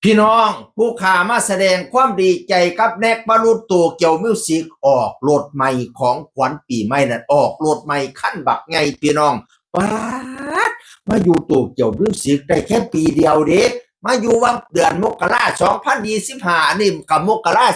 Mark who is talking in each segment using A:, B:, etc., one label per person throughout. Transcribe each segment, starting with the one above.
A: พี่น้องผู้ข่ามาแสดงความดีใจกับแน็กบรรลุโตเกียวมิวสิกออกรถใหม่ของขวัญปีใหม่นั่นออกรถใหม่ขั้นบักไงพี่น้องป๊าดมาอยู่โตเกียวมิวสิกได้แค่ปีเดียวเด็กมาอยู่ว่าเดือนมกรา2025นี่กับมกรา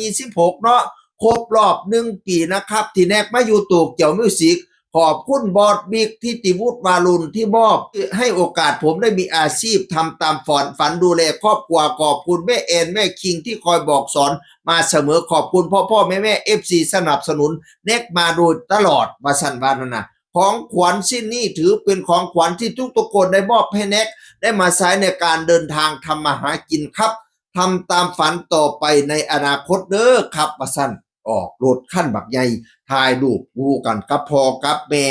A: 2026เนาะครบรอบ1 ปีนะครับที่แน็กมาอยู่โตเกียวมิวสิกขอบคุณบอสบิ๊กที่ติวุฒิวารุณที่มอบให้โอกาสผมได้มีอาชีพทำตามฝันดูแลครอบครัวขอบคุณแม่แอนแม่คิงที่คอยบอกสอนมาเสมอขอบคุณพ่อแม่เอฟซีสนับสนุนเน็กมาโดยตลอดมาสันวานาของขวัญชิ้นนี้ถือเป็นของขวัญที่ทุกคนได้มอบให้เน็กได้มาใช้ในการเดินทางทำมาหากินครับทำตามฝันต่อไปในอนาคตเด้อครับมาสันออกรถขั้นบักใหญ่ถ่ายรูปกูกันกับพ่อกับแม่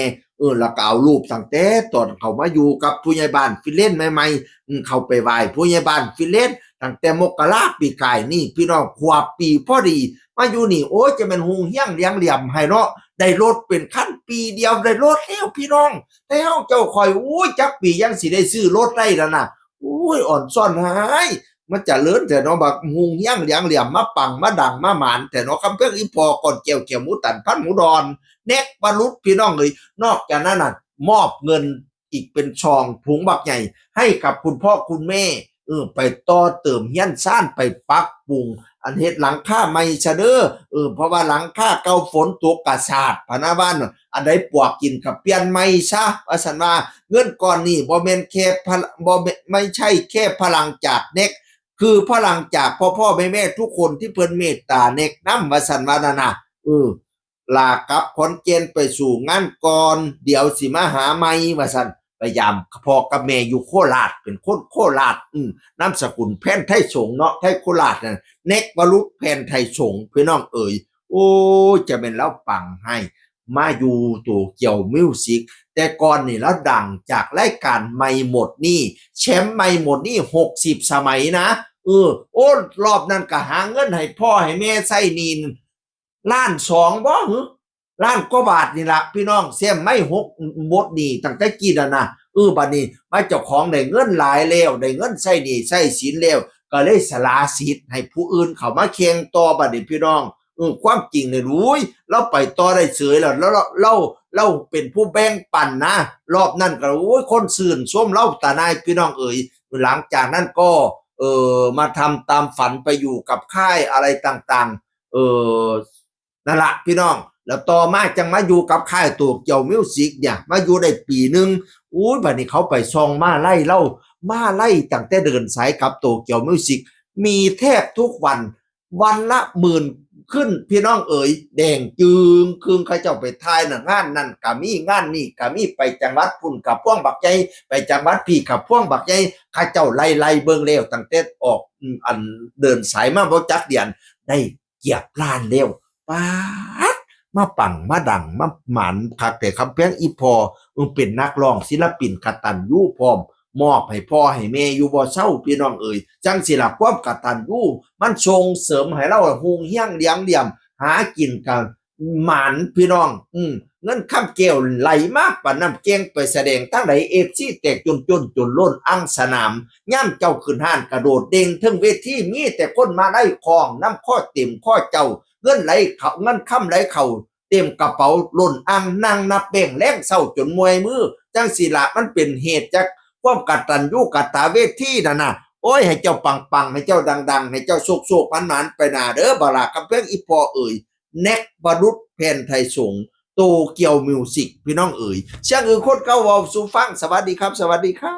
A: แล้วก็เอารูปตั้งแต่ตอนเขามาอยู่กับผู้ใหญ่บ้านฟิเลนใหม่ๆเขาไปไหว้ผู้ใหญ่บ้านฟิเลนตั้งแต่มกราปีกายนี่พี่น้องขวบปีพอดีมาอยู่นี่โอ้ยจะเป็นหุงเฮี้ยงเลี้ยงเหลี่ยมให้เนาะได้รถเป็นขั้นปีเดียวได้รถแล้วพี่น้องแต่เฮาเจ้าคอยโอ้ยจักปียังสิได้ซื้อรถได้แล้วนะโอ้ยอ่อนซ่อนหายมันจะเลิศแต่เนาะบักหุงเฮี้ยงเลี้ยงเหลี่ยมมาปังมาดังมาหมานแต่เนาะคำเพิ่งอีพอก่อนเกี่ยวหมูตันพันหมูดอนเน็กบรรลุพี่น้องเลยนอกจากนั้นน่ะมอบเงินอีกเป็นชองถุงบักใหญ่ให้กับคุณพ่อคุณแม่ไปต่อเติมเฮียนซ่านไปปักปรุงอันเฮ็ดหลังคาใหม่ซะเด้อเพราะว่าหลังคาเก่าฝนตกกระสาดพะนาบ้านอันใดปวกกินก็เปลี่ยนใหม่ซะว่าซั่นว่าเงินก้อนนี้บ่แม่นแค่บ่ไม่ใช่แค่พลังจากเน็กคือพลังจากพ่อแม่ทุกคนที่เพิ่นเมตตาเน็กนำว่าซั่นว่านั่นน่ะลากับขอนแก่นไปสู่งานก่อนเดี๋ยวสิมาหาใหม่ว่าซั่นพยายามพ่อกับแม่อยู่โคราชเป็นคนโคราชนามสกุลแผ่นไทยสงเนาะไทยโคราชนั่นเน็กวรุษแผ่นไทยสงพี่น้องเอ๋ยโอ้จะเป็นแล้วปังให้มาอยู่โตเกียวมิวสิกแต่ก่อนนี่แล้วดังจากรายการไม่หมดนี่แชมป์ไม่หมดนี่60สมัยนะโอ้รอบนั้นก็หาเงินให้พ่อให้แม่ใส่นีน1,200,000บ่หึ1,000 กว่าบาทนี่ละพี่น้องเสียไม่หกหมดนี่ตั้งแต่กี้แล้วนะบัดนี้มาเจ้าของได้เงินหลายแล้วได้เงินใช้หนี้ใช้สินแล้วก็เลยสละสิทธิ์ให้ผู้อื่นเข้ามาแข่งต่อบัดนี้พี่น้องความจริงเนี่ยรู้เราไปต่อได้เสยแล้วเราเป็นผู้แบ่งปันนะรอบนั้นก็โอ้ยคนซื่นส้มเล่าตานายพี่น้องเอ๋ยหลังจากนั้นก็มาทำตามฝันไปอยู่กับค่ายอะไรต่างๆนั่นละพี่น้องแล้วต่อมาจังมาอยู่กับค่ายตัวเกี่ยวมิวสิกเนี่ยมาอยู่ได้ปีหนึ่งอุ้ยบัดนี้เขาไปซองมาไล่เล่ามาไล่ตั้งแต่เดินสายกับตัวเกี่ยวมิวสิกมีแทบทุกวันละ10,000ขึ้นพี่น้องเอ๋ยแดงจึงคืนเขาเจ้าไปทายน่ะงานนั่นกะมีงานนี่กะมีไปจังหวัดพุ่นกับพ่วงบักใหญ่ไปจังหวัดพี่กับพ่วงบักใหญ่เขาเจ้าไล่เบิ่งแล้วตั้งแต่ออกอันเดินสายมาบ่จักเดือนได้เกียบล้านแล้วป๊าดมาปังมาดังมาหมานคักแต่คำเพียงอีพอเป็นนักร้องศิลปินกตัญญูพร้อมมอบให้พ่อให้แม่อยู่บ่เศร้าพี่น้องเอ๋ยจังสิล่ะความกตัญญูมันส่งเสริมให้เราฮูงเฮี้ยงเลี้ยงเหลี่ยมหากินกันหมานพี่น้องเงินคำแก้วไหลมากปานน้ำเก่งไปแสดงทั้งใดเอฟซีแตกจนล้นอังสนามย่ำเจ้าขึ้นห้านกระโดดเด้งถึงเวทีมีแต่คนมาได้คองน้ำข้อเต็มข้อเจ้าเงินไหลเขาเงินค่ำไหลเขาเต็มกระเป๋าล้นอังนั่งนับแบ่งแรงเศร้าจนมวยมือจังสิละมันเป็นเหตุจากความกตัญญูกตเวทีนั่นน่ะโอ้ยให้เจ้าปังให้เจ้าดังให้เจ้าโศกมันไปหนาเด้อบาราคำเพิ่งอีพอเอ่ยเน็กบรุษแผ่นไทยสงโตเกียวมิวสิกพี่น้องเอ๋ยเชียงคนเก่าเว้าสู่ฟังสวัสดีครับสวัสดีครับ